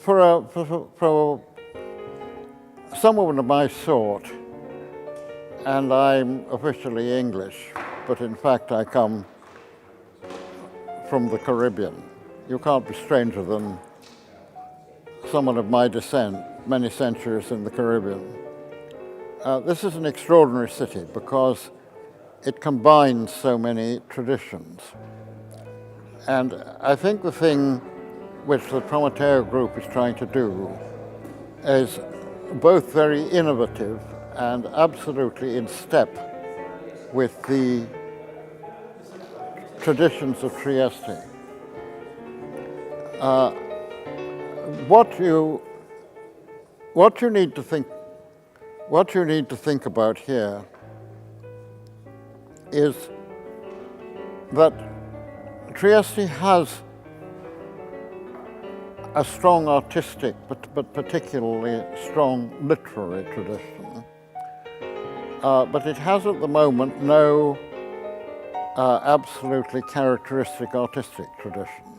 For someone of my sort, and I'm officially English, but in fact I come from the Caribbean. You can't be stranger than someone of my descent, many centuries in the Caribbean. This is an extraordinary city because it combines so many traditions. And I think the thing which the Prometheus group is trying to do is both very innovative and absolutely in step with the traditions of Trieste. What you need to think about here is that Trieste has a strong artistic, but particularly strong literary tradition. But it has at the moment no absolutely characteristic artistic tradition.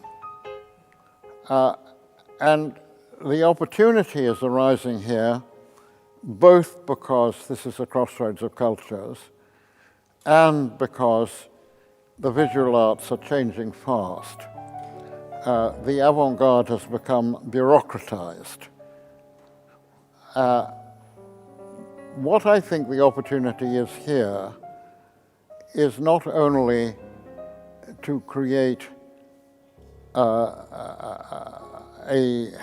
And the opportunity is arising here both because this is a crossroads of cultures and because the visual arts are changing fast. The avant-garde has become bureaucratized. What I think the opportunity is here is not only to create a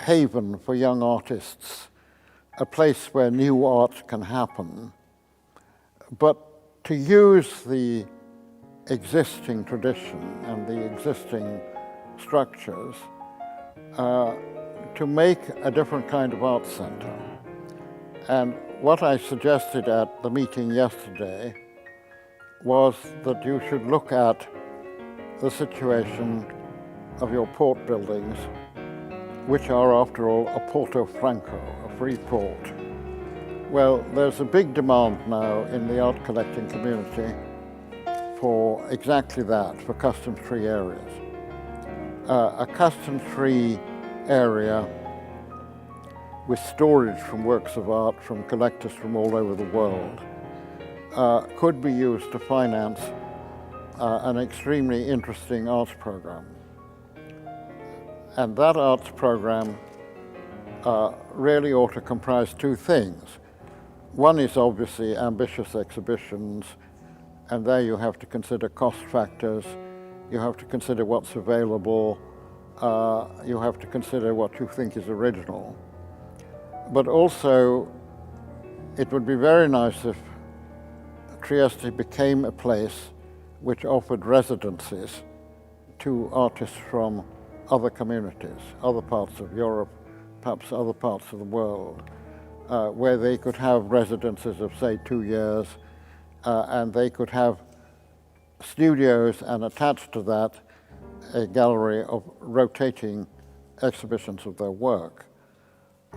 haven for young artists, a place where new art can happen, but to use the existing tradition and the existing structures to make a different kind of art center. And what I suggested at the meeting yesterday was that you should look at the situation of your port buildings, which are, after all, a Porto Franco, a free port. Well, there's a big demand now in the art collecting community for exactly that, for custom-free areas. A custom-free area with storage from works of art from collectors from all over the world could be used to finance an extremely interesting arts program. And that arts program really ought to comprise two things. One is obviously ambitious exhibitions, and there you have to consider cost factors, you have to consider what's available, you have to consider what you think is original. But also, it would be very nice if Trieste became a place which offered residencies to artists from other communities, other parts of Europe, perhaps other parts of the world, where they could have residences of, say, 2 years, and they could have studios and attached to that a gallery of rotating exhibitions of their work.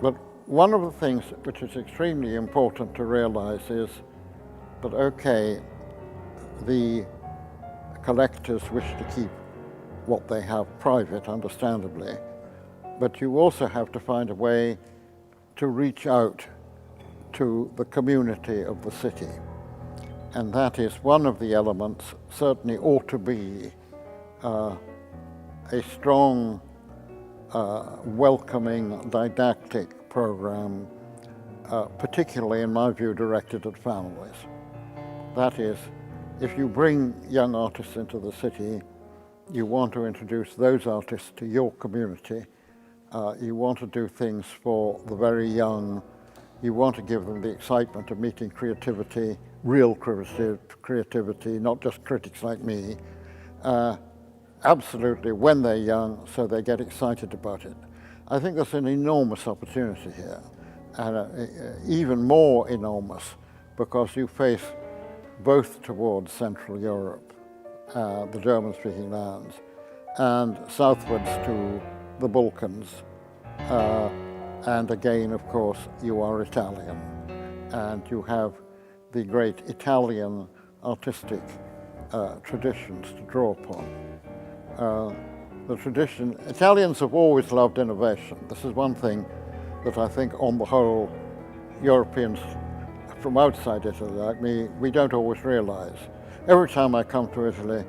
But one of the things which is extremely important to realize is that, okay, the collectors wish to keep what they have private, understandably, but you also have to find a way to reach out to the community of the city. And that is one of the elements, certainly ought to be a strong, welcoming, didactic program, particularly, in my view, directed at families. That is, if you bring young artists into the city, you want to introduce those artists to your community. You want to do things for the very young. You want to give them the excitement of meeting creativity, real creativity, not just critics like me, absolutely when they're young, so they get excited about it. I think there's an enormous opportunity here, and even more enormous because you face both towards Central Europe, the German-speaking lands, and southwards to the Balkans. And again, of course, you are Italian, and you have the great Italian artistic traditions to draw upon. the tradition. Italians have always loved innovation. This is one thing that I think on the whole Europeans from outside Italy like me, we don't always realize. Every time I come to Italy,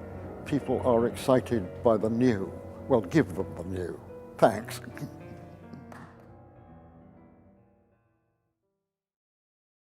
people are excited by the new. Well, give them the new. Thanks.